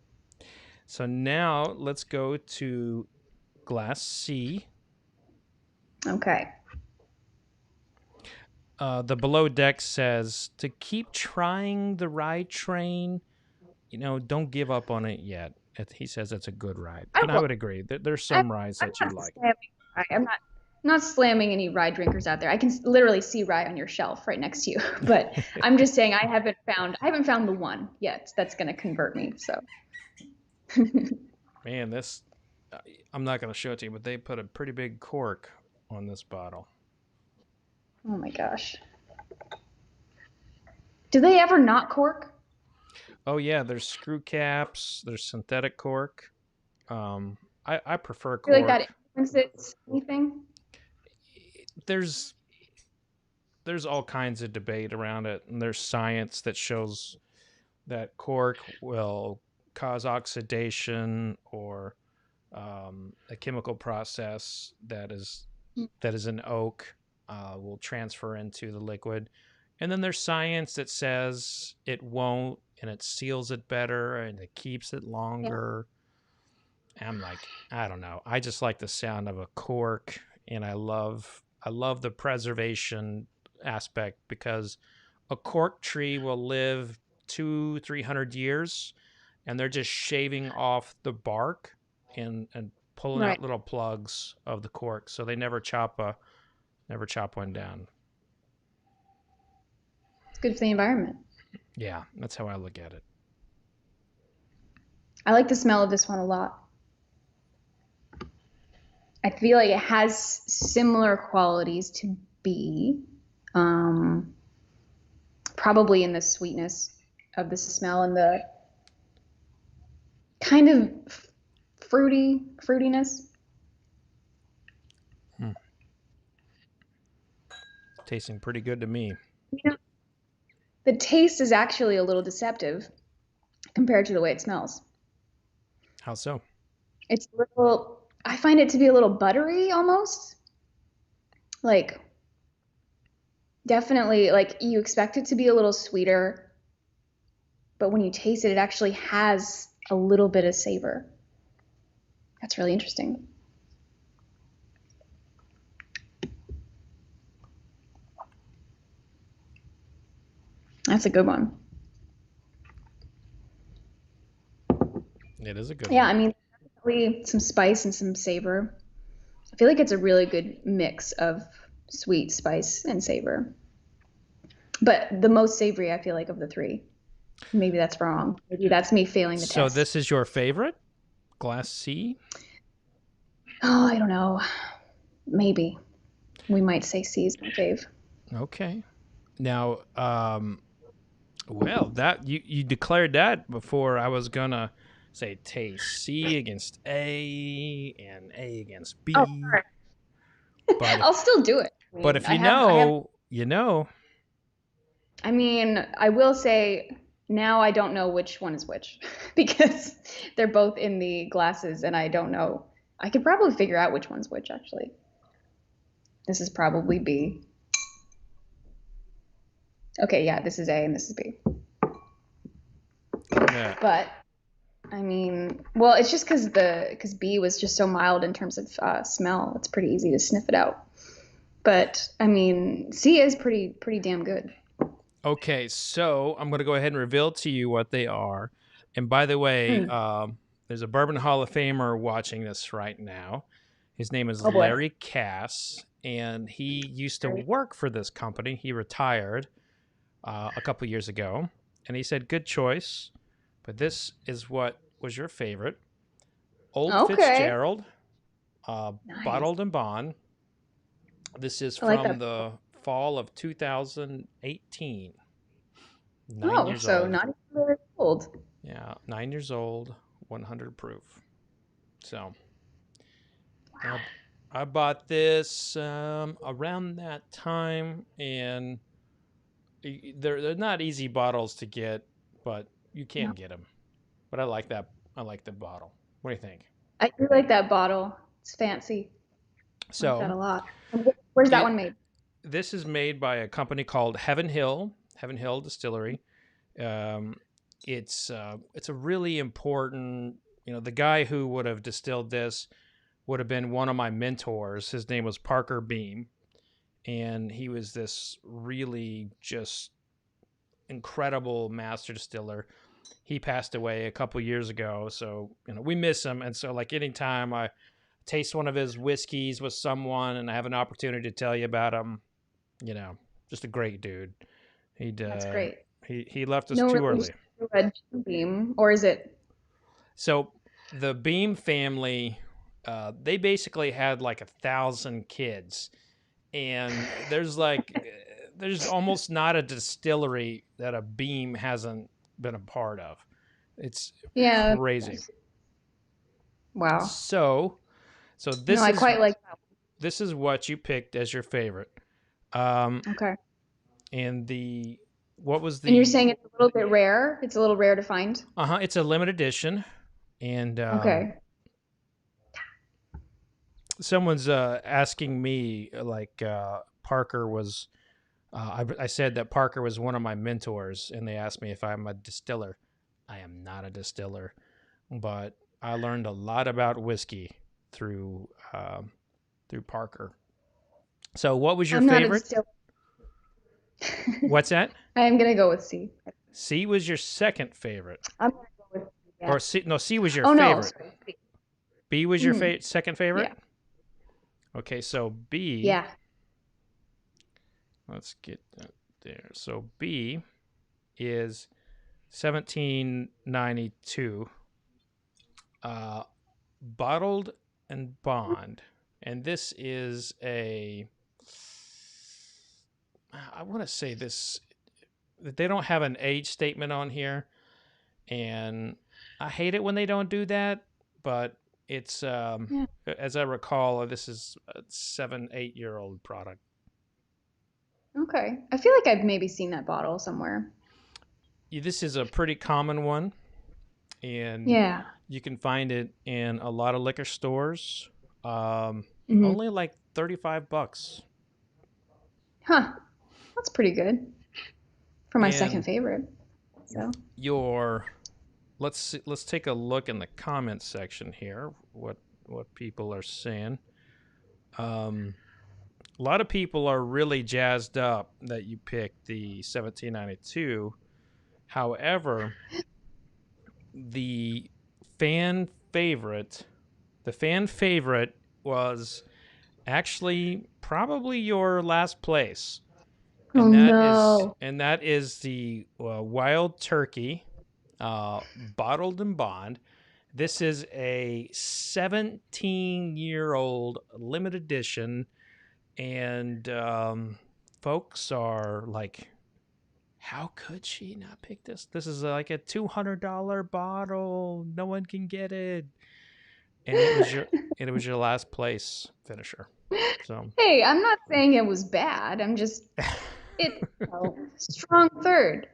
So now let's go to Glass C. Okay. The below deck says to keep trying the rye train. Don't give up on it yet. He says it's a good ride, I and I will. would agree. There's I'm, some rides I'm that you not like. slamming rye. I'm not slamming any rye drinkers out there. I can literally see rye on your shelf right next to you. But I'm just saying I haven't found the one yet that's going to convert me. So Man, this I'm not going to show it to you, but they put a pretty big cork on this bottle. oh my gosh. Do they ever not cork? Oh yeah, there's screw caps. There's synthetic cork. I prefer I feel like that cork. influences anything. There's there's all kinds of debate around it, and there's science that shows that cork will cause oxidation or a chemical process that is in oak will transfer into the liquid. And then there's science that says it won't, and it seals it better and it keeps it Yeah. longer. I'm like, I don't know. I just like the sound of a cork, and I love the preservation aspect because a cork tree will live 200-300 years, and they're just shaving off the bark and pulling Right. out little plugs of the cork, so they never chop one down. It's good for the environment. Yeah, that's how I look at it. I like the smell of this one a lot. I feel like it has similar qualities to B, um, probably in the sweetness of the smell and the kind of fruitiness. Hmm. Tasting pretty good to me. You know, the taste is actually a little deceptive compared to the way it smells. How so? It's a little, I find it to be a little buttery almost. Like, definitely, like, you expect it to be a little sweeter, but when you taste it, it actually has a little bit of savor. That's really interesting. That's a good one. It is a good Yeah, one. I mean, Probably some spice and some savor. I feel like it's a really good mix of sweet, spice, and savor. But the most savory, I feel like, of the three. Maybe that's wrong. Maybe that's me failing the So test. this is your favorite, Glass C? Oh, I don't know. Maybe. We might say C is my fave. Okay. Now, well, that you declared that before I was gonna say taste C against A and A against Oh, B. sorry. But if I'll still do it. I but mean, if you know, you know. I mean, I will say now I don't know which one is which because they're both in the glasses and I don't know. I could probably figure out which one's which actually. This is probably B. Okay, yeah, this is A and this is B. Yeah. But I mean, well, it's just because B was just so mild in terms of smell. It's pretty easy to sniff it out. But I mean, C is pretty damn good. Okay, so I'm gonna go ahead and reveal to you what they are. And by the way, Mm. there's a Bourbon Hall of Famer watching this right now. His name is Oh boy. Larry Cass, and he used to work for this company. He retired a couple years ago, and he said, "Good choice." But this is what was your favorite: Old Okay. Fitzgerald, Nice. bottled and bond. This is I like from that. the fall of 2018. 9 Oh, years so old. not even very old. Yeah, 9 years old, 100 proof. So I, Wow. I bought this around that time, and they're not easy bottles to get, but you can No. get them. But I like that. I like the bottle. What do you think? I do like that bottle. It's fancy. I like that So a lot. And where's that it one made? this is made by a company called Heaven Hill Distillery. Um, it's a really important. The guy who would have distilled this would have been one of my mentors. His name was Parker Beam, and he was this really just incredible master distiller. He passed away a couple years ago, so we miss him. And so, like, anytime I taste one of his whiskeys with someone and I have an opportunity to tell you about him, just a great dude. He'd That's great. he left us No too relation early. to a Jim Beam, or is it? So the Beam family, they basically had like 1,000 kids, and there's almost not a distillery that a Beam hasn't been a part of. It's Yeah. crazy. Wow. So No, this I is quite like that what you picked as your favorite. Um, one. Okay. and the what was And you're the saying it's a little bit rare? It's a little rare to find? it's a limited edition, and Okay. someone's asking me like Parker was. I said that Parker was one of my mentors, and they asked me if I'm a distiller. I am not a distiller, but I learned a lot about whiskey through Parker. So, what was your I'm not a favorite? distiller. What's that? I am gonna go with C. C was your second favorite, I'm gonna go with C, yeah. or C? No, C was your Oh no, favorite. sorry. C. B was your Mhm. second favorite. Yeah. Okay, so B. Yeah. Let's get that there. So B is 1792, bottled and bond, and this is a. I want to say this. They don't have an age statement on here, and I hate it when they don't do that. But it's Yeah. as I recall, this is a 7-8 year old product. Okay. I feel like I've maybe seen that bottle somewhere. This is a pretty common one, and Yeah. you can find it in a lot of liquor stores. Hmm. Only like $35, Huh. That's pretty good for my second and favorite. So. your let's take a look in the comments section here. What people are saying. Um, a lot of people are really jazzed up that you picked the 1792. However, the fan favorite The fan favorite was actually probably your last place, Oh no. and that is the Wild Turkey, bottled and bond. This is a 17-year-old limited edition, and folks are like, how could she not pick this? This is like a $200 bottle. No one can get it, and it was your last place finisher. So, Hey, I'm not saying it was bad. I'm just it strong third.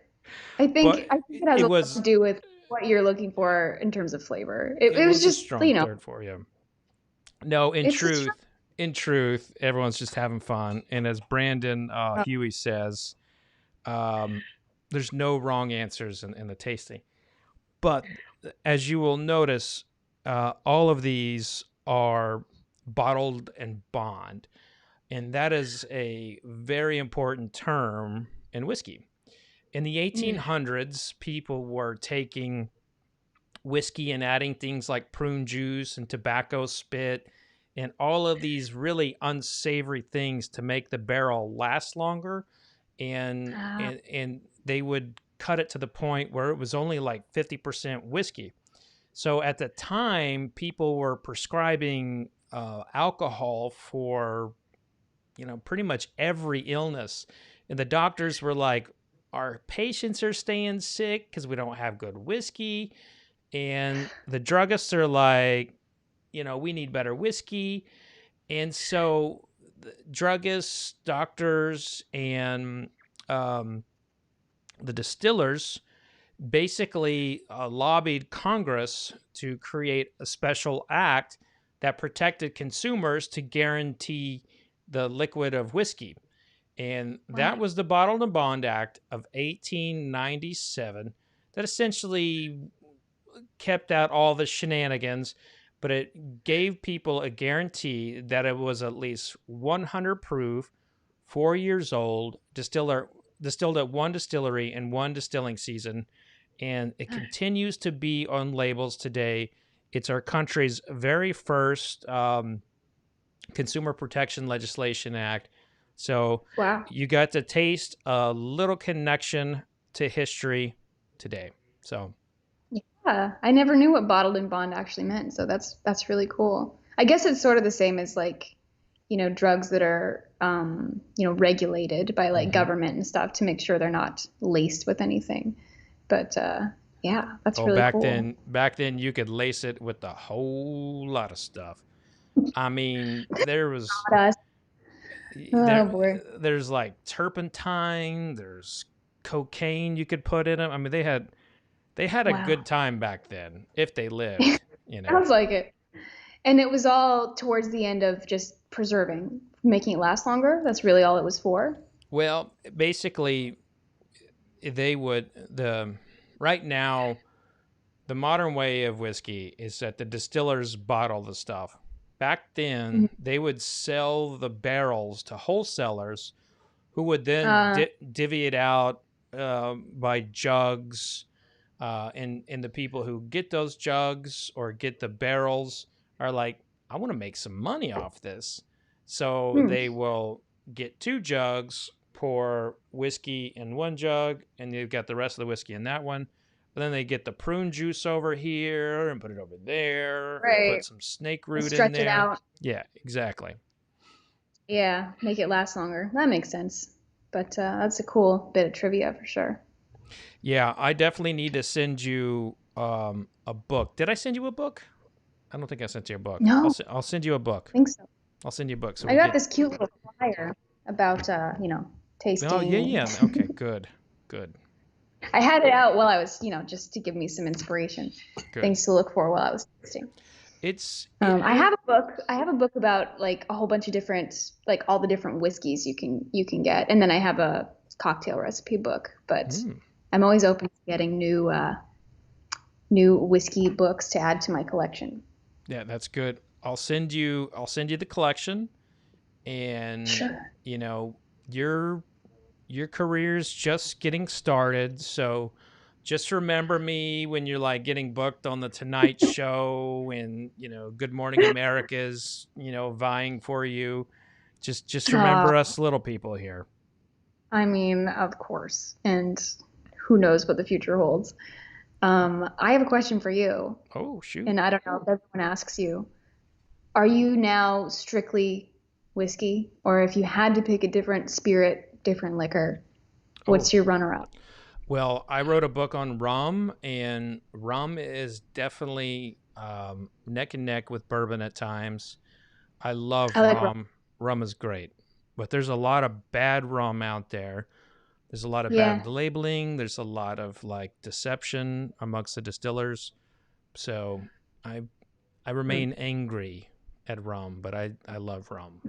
but I think it has it a lot to was do with what you're looking for in terms of flavor. it It was was a just, strong third for you. No, it's a strong. in truth, everyone's just having fun. And as Brandon Huey says, um, there's no wrong answers in the tasting. But as you will notice, all of these are bottled and bond. And that is a very important term in whiskey. In the Mm. 1800s, people were taking whiskey and adding things like prune juice and tobacco spit and all of these really unsavory things to make the barrel last longer, Ah, and they would cut it to the point where it was only like 50% whiskey. So at the time, people were prescribing alcohol for pretty much every illness, and the doctors were like, our patients are staying sick because we don't have good whiskey, and the druggists are like, we need better whiskey. And so the druggists, doctors, and um, the distillers basically lobbied Congress to create a special act that protected consumers to guarantee the liquid of whiskey. And wow. that was the Bottled and Bond Act of 1897 that essentially kept out all the shenanigans, but it gave people a guarantee that it was at least 100 proof, 4 years old, distilled at one distillery in one distilling season, and it continues to be on labels today. It's our country's very first consumer protection legislation act. So Wow. you got to taste a little connection to history today. So Yeah, I never knew what bottled and bond actually meant, so that's really cool. I guess it's sort of the same as like, drugs that are regulated by like mhm. government and stuff to make sure they're not laced with anything. But yeah, that's Oh, really cool. back then you could lace it with a whole lot of stuff. I mean, Not us. Oh there boy. there's like turpentine, there's cocaine you could put in them. I mean, they had a Wow. good time back then if they lived, you know. Sounds like it. And it was all towards the end of just preserving, making it last longer. That's really all it was for. Well, basically they would the right now the modern way of whiskey is that the distillers bottle the stuff. Back then, Mhm. they would sell the barrels to wholesalers who would then Uh, divvy it out by jugs. And the people who get those jugs or get the barrels are like, I want to make some money off this. So hmm, they will get two jugs, pour whiskey in one jug, and they've got the rest of the whiskey in that one. And then they get the prune juice over here and put it over there and put right. some snake root in Stretch it there. out. Yeah, exactly. Yeah, make it last longer. That makes sense. But that's a cool bit of trivia for sure. Yeah, I definitely need to send you a book. Did I send you a book? I don't think I sent you a book. No, I'll send you a book. I think so. I'll send you a book so I we got get. this cute little flyer about Oh tasting yeah, and yeah. Okay, good, good, I had it out while I was, just to give me some inspiration, good. things to look for while I was tasting. It's I have a book. I have a book about like a whole bunch of different, like all the different whiskeys you can get, and then I have a cocktail recipe book. But mm, I'm always open to getting new whiskey books to add to my collection. yeah, that's good. I'll send you the collection, and Sure. you know your your career's just getting started, so just remember me when you're like getting booked on the Tonight Show and Good Morning America's vying for you. Just Uh, remember us little people here. I mean, of course. And who knows what the future holds. I have a question for you, Oh shoot. and I don't know if everyone asks you. Are you now strictly whiskey, or if you had to pick a different spirit, different liquor, Oh what's your runner-up? well, I wrote a book on rum, and rum is definitely neck and neck with bourbon at times. I I love like rum. rum. Rum is great, but there's a lot of bad rum out there. There's a lot of Yeah. bad labeling. There's a lot of like deception amongst the distillers. So I I Hmm. remain angry at rum, but I love rum.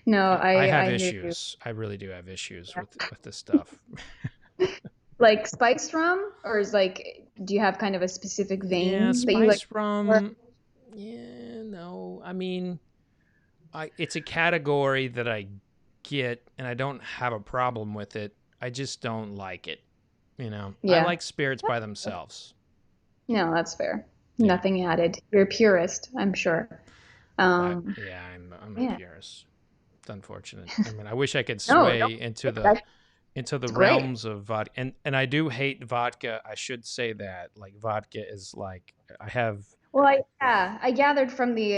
No, I I have I hear you. issues. I really do have issues with this stuff. Like spiced rum, or is like, do you have kind of a specific Yeah, vein that you like? spice rum. Yeah, no. I mean, it's a category that I get, and I don't have a problem with it. I just don't like it. I Yeah. like spirits by themselves. No, that's fair. Yeah. Nothing added. You're a purist, I'm sure. Um, Yeah, I'm a yeah. purist. It's unfortunate. I mean, I wish I could No, no, sway into the that's great. realms of vodka, and I do hate vodka. I should say that. Like vodka is like I have. Well, yeah, I gathered from the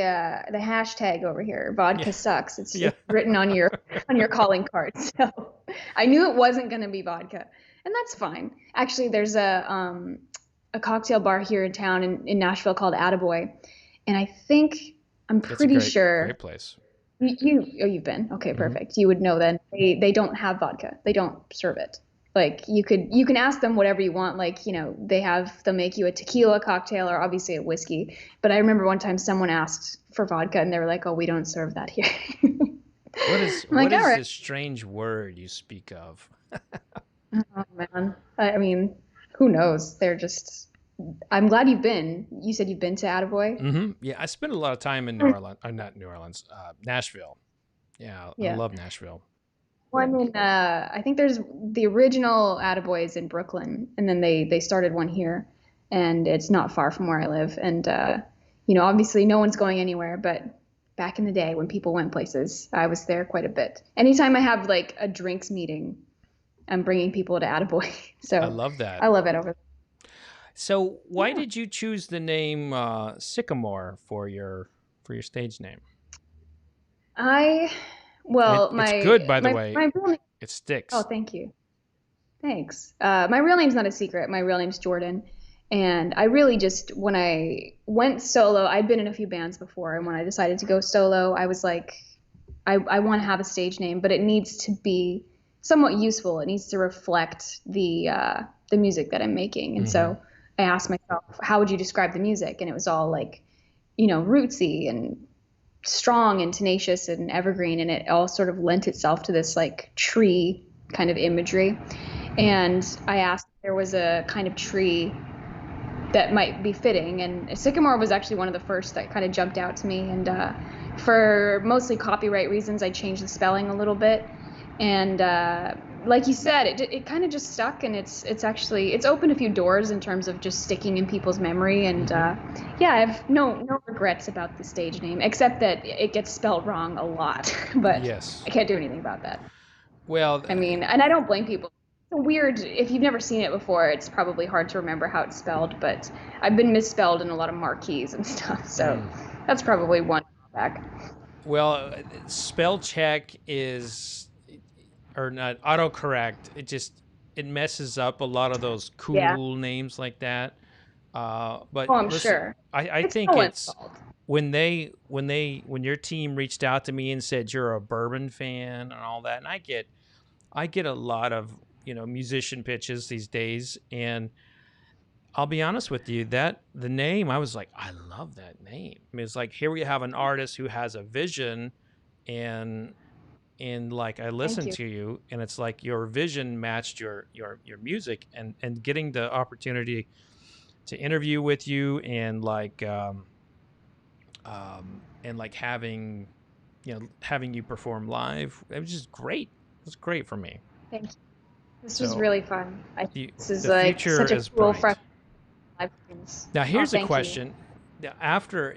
hashtag over here. Yeah, Vodka sucks. yeah. It's written on your calling card. So I knew it wasn't going to be vodka, and that's fine. Actually, there's a cocktail bar here in town in Nashville called Attaboy, and I think I'm It's a pretty great sure place. you've been. Okay, Hmm. perfect. You would know then. They don't have vodka. They don't serve it. Like you can ask them whatever you want. Like, they'll make you a tequila cocktail or obviously a whiskey. But I remember one time someone asked for vodka and they were like, "Oh, we don't serve that here." I'm What like, "All is right." this strange word you speak of? Oh man. I mean, who knows? They're just I'm glad you've been. You said you've been to Attaboy? Yeah, I spent a lot of time in New Orleans. Not New Orleans. Nashville. Yeah, I Yeah. love Nashville. One in I think there's the original Attaboy is in Brooklyn, and then they started one here, and it's not far from where I live. And obviously no one's going anywhere, but back in the day when people went places, I was there quite a bit. Anytime I have like a drinks meeting, I'm bringing people to Attaboy, I so love that. I love it over So, there. why Yeah, did you choose the name Sycamore for your stage name? I well It's good, my by the my way. my real name, It oh, sticks. thank you. Thanks. My real name's not a secret. My real name's Jordan. And I really just, when I went solo, I'd been in a few bands before. And when I decided to go solo, I was like, I want to have a stage name, but it needs to be somewhat useful. It needs to reflect the music that I'm making. And Hmm. so I asked myself, how would you describe the music? And it was all like, rootsy and strong and tenacious and evergreen. And it all sort of lent itself to this like tree kind of imagery. And I asked if there was a kind of tree that might be fitting. And Sycamore was actually one of the first that kind of jumped out to me. And for mostly copyright reasons, I changed the spelling a little bit. And like you said, it kind of just stuck, and it's opened a few doors in terms of just sticking in people's memory. And Hmm. yeah, I have no regrets about the stage name, except that it gets spelled wrong a lot. But Yes. I can't do anything about that. Well, I mean, and I don't blame people. It's a weird, if you've never seen it before, it's probably hard to remember how it's spelled, but I've been misspelled in a lot of marquees and stuff, so mm, that's probably one drawback. well, spell check is or not autocorrect. It messes up a lot of those Yeah. cool names like that. But Oh, I'm listen, sure. I It's think no one's it's fault. when your team reached out to me and said you're a bourbon fan and all that, and I get a lot of musician pitches these days, and I'll be honest with you that the name I was like I love that name. I mean, it's like here we have an artist who has a vision, and like I Thank listened you. to you, and it's like your vision matched your music, and getting the opportunity to interview with you and like having you perform live, it was just great. It was great for me. Thank you. This was So really fun. This is the like future such a is cool, fresh bright. live experience. Now, Oh, here's a thank you. question.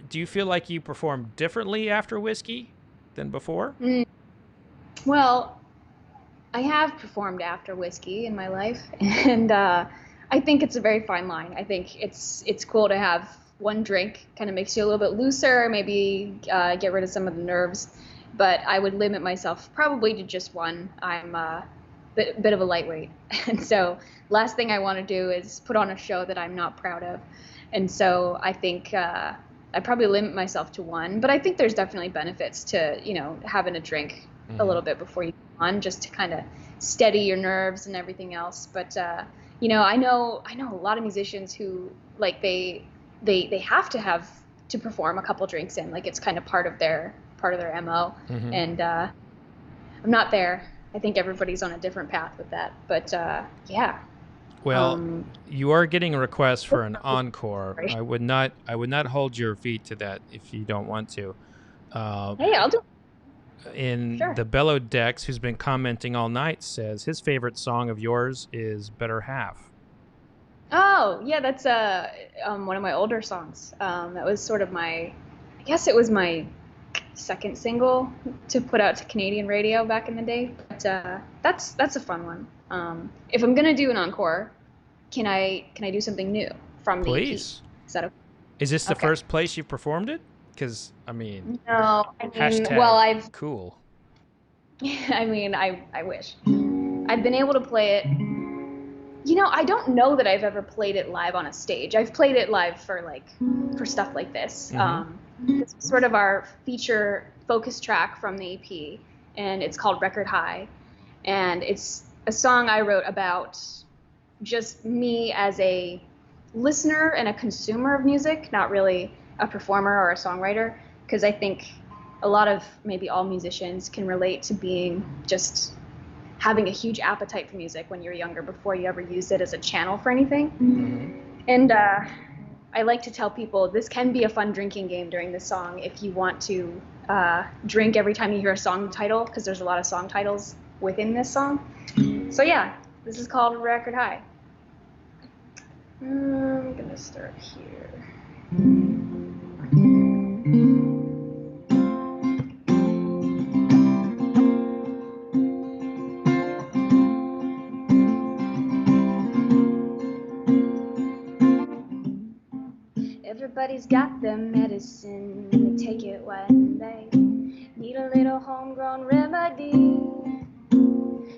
Do you feel like you perform differently after whiskey than before? Mm, well, I have performed after whiskey in my life, and I think it's a very fine line. I think it's cool to have one drink, kind of makes you a little bit looser, maybe get rid of some of the nerves. But I would limit myself probably to just one. I'm a bit of a lightweight, and so last thing I want to do is put on a show that I'm not proud of. And so I think I probably limit myself to one. But I think there's definitely benefits to having a drink a Mm-hmm. little bit before you go on, just to kind of steady your nerves and everything else. But I know a lot of musicians who like they have to have to perform a couple drinks in, like it's kind of part of their MO. Mm-hmm. And I'm not there. I think everybody's on a different path with that. But yeah. Well, Um, you are getting a request for an encore. I would not hold your feet to that if you don't want to. Uh, Hey, I'll do. in Sure. the Bellowed Dex, who's been commenting all night, says his favorite song of yours is "Better Half." Oh, yeah, that's one of my older songs. That was sort of I guess it was my second single to put out to Canadian radio back in the day. But that's a fun one. If I'm gonna do an encore, can I do something new from the EP? Please. Is that okay? Is this the Okay. first place you've performed it? Because I mean, No, I mean, well, hashtag I've, cool. I mean, I wish. I've been able to play it. I don't know that I've ever played it live on a stage. I've played it live for stuff like this. Mm-hmm. This was sort of our feature focus track from the EP, and it's called Record High. And it's a song I wrote about just me as a listener and a consumer of music, not really a performer or a songwriter, because I think a lot of maybe all musicians can relate to being just having a huge appetite for music when you're younger before you ever used it as a channel for anything. Mm-hmm. And I like to tell people this can be a fun drinking game during this song if you want to drink every time you hear a song title, because there's a lot of song titles within this song. So yeah, this is called Record High. I'm gonna start here. Everybody's got their medicine, and they take it when they need a little homegrown remedy.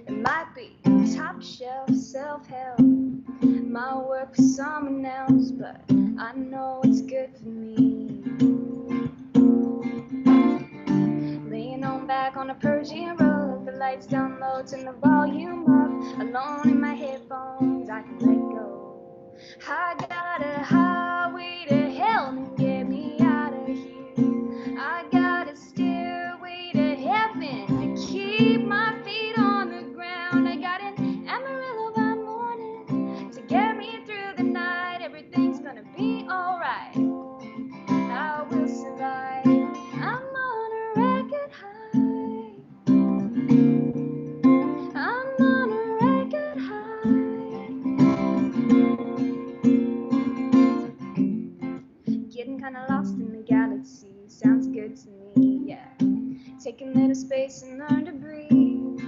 It might be top shelf self-help, might work for someone else, but I know it's good for me. Laying on back on a Persian rug, the lights down low, turn the volume up, alone in my headphones, I can let go. I got a highway to hell and get me out of here. I got a stairway to heaven to keep my feet on the ground. I got an Amarillo by morning to get me through the night. Everything's gonna be alright. I will survive. I'm on a record high. I'm on a record high. Getting kinda lost in the galaxy sounds good to me, yeah. Take a little space and learn to breathe.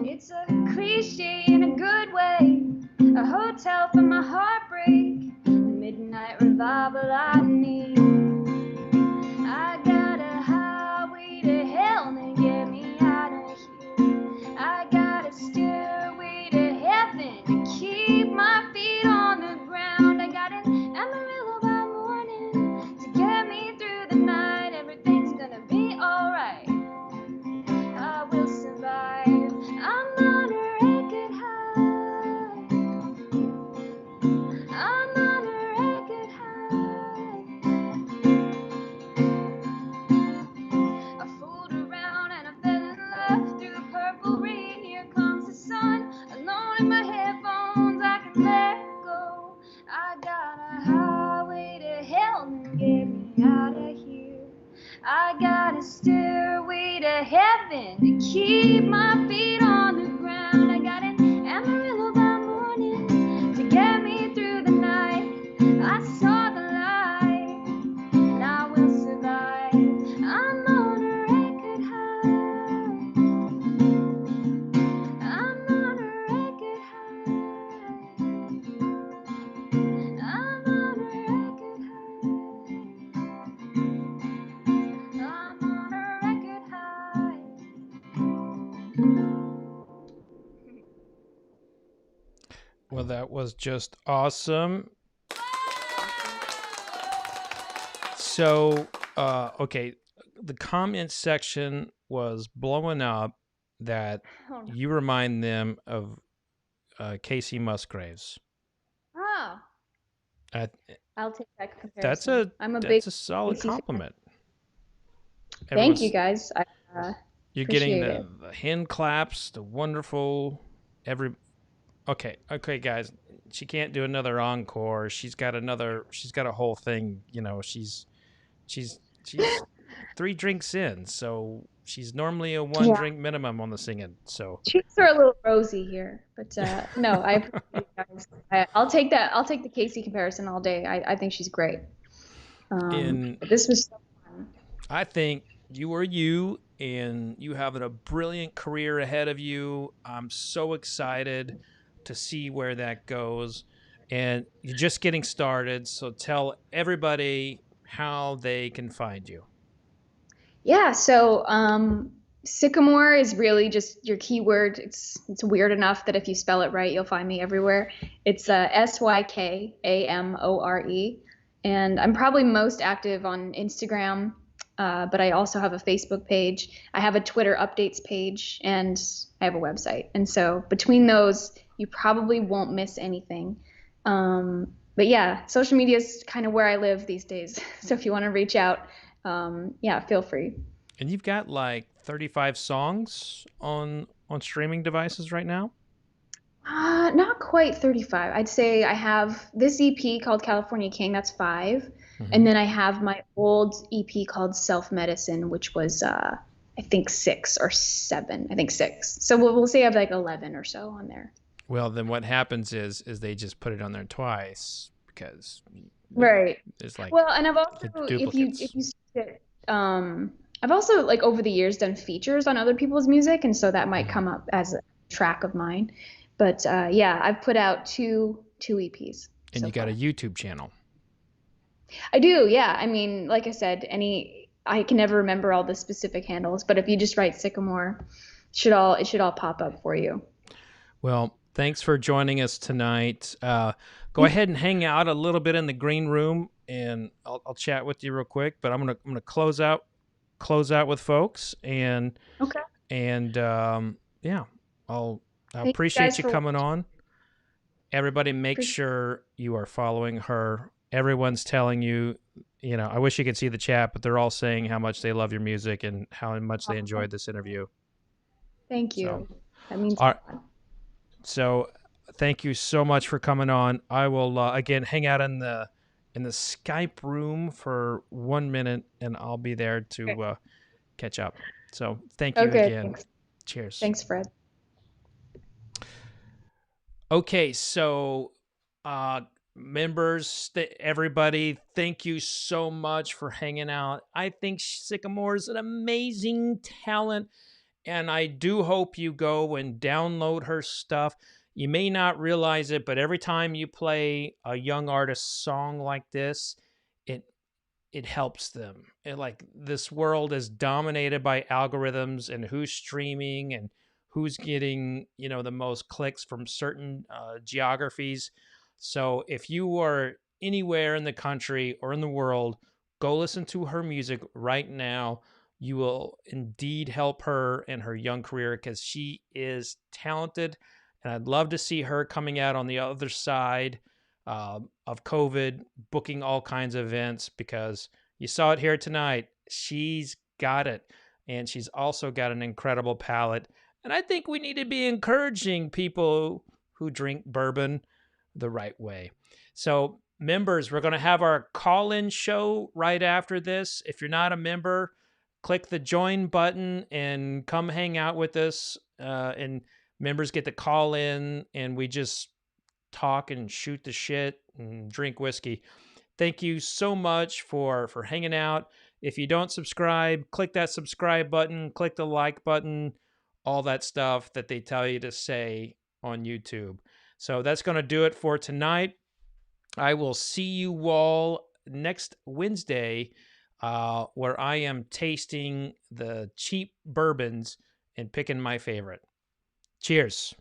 It's a cliche in a good way, a hotel for my heartbreak, the midnight revival I need. I got a highway to hell to get me out of here. I got a stairway to heaven to keep my feet on the ground. I got an Amarillo by morning to get me through the night. Everything's gonna be alright. I will survive. I'm on a record high. I'm on a record high. I fooled around and I fell in love through the purple rain. Here comes the sun. Alone in my headphones, I can let go. I got a highway to hell and get me out of here. I got a stairway to heaven to keep my feet on the ground. I got Well, that was just awesome. So, okay, the comment section was blowing up that Oh, no. you remind them of Casey Musgraves. Oh, Uh, I'll take that that's comparison. a I'm a big that's a solid Casey fan. compliment. Thank you Everyone's guys. I you're getting appreciate it. the hand claps, the wonderful every. Okay, guys. She can't do another encore. She's got another. She's got a whole thing. You know, she's 3 drinks in, so she's normally a one Yeah, drink minimum on the singing. So cheeks are a little rosy here, but no, I appreciate you guys. I'll take that. I'll take the Casey comparison all day. I think she's great. in But this was so fun. I think you are you, and you have a brilliant career ahead of you. I'm so excited to see where that goes. And you're just getting started, so tell everybody how they can find you. Yeah, so Sycamore is really just your keyword. It's weird enough that if you spell it right, you'll find me everywhere. It's Sykamore, and I'm probably most active on Instagram, but I also have a Facebook page. I have a Twitter updates page, and I have a website. And so between those, you probably won't miss anything. But yeah, social media is kind of where I live these days. So if you want to reach out, yeah, feel free. And you've got like 35 songs on streaming devices right now. Not quite 35. I'd say I have this EP called California King, that's 5. And Mm-hmm. then I have my old EP called Self Medicine, which was I think 6 or 7. I think 6. So we'll say I have like 11 or so on there. Well, then what happens is they just put it on there twice because Right. there's like Well, and I've also the if duplicates. you search it, I've also like over the years done features on other people's music, and so that might Mhm. come up as a track of mine. But yeah, I've put out two EPs And so you got a far. YouTube channel. I do, yeah. I mean, like I said, any I can never remember all the specific handles, but if you just write Sycamore, it should all pop up for you. Well, thanks for joining us tonight. Go ahead and hang out a little bit in the green room, and I'll chat with you real quick. But I'm gonna close out with folks, Okay. and yeah, I Thank you guys appreciate you for coming watching. on. Everybody, make Appreciate sure you are following her. Everyone's telling you. You know, I wish you could see the chat, but they're all saying how much they love your music and how much they it. enjoyed this interview. Thank So, you. That means all right, a lot. so thank you so much for coming on. I will again hang out in the Skype room for 1 minute, and I'll be there Okay. to catch up. So thank you Okay, again. thanks. Cheers. Thanks, Fred. Okay, so uh members, everybody, thank you so much for hanging out. I think Sycamore is an amazing talent, and I do hope you go and download her stuff. You may not realize it, but every time you play a young artist song like this, it it helps them. Like this world is dominated by algorithms and who's streaming and who's getting the most clicks from certain geographies. So if you are anywhere in the country or in the world, go listen to her music right now. You will indeed help her in her young career because she is talented, and I'd love to see her coming out on the other side of COVID, booking all kinds of events because you saw it here tonight. She's got it. And she's also got an incredible palate. And I think we need to be encouraging people who drink bourbon the right way. So, members, we're going to have our call in show right after this. If you're not a member, click the join button and come hang out with us. And members get to call in, and we just talk and shoot the shit and drink whiskey. Thank you so much for hanging out. If you don't subscribe, click that subscribe button, click the like button, all that stuff that they tell you to say on YouTube. So that's going to do it for tonight. I will see you all next Wednesday, where I am tasting the cheap bourbons and picking my favorite. Cheers.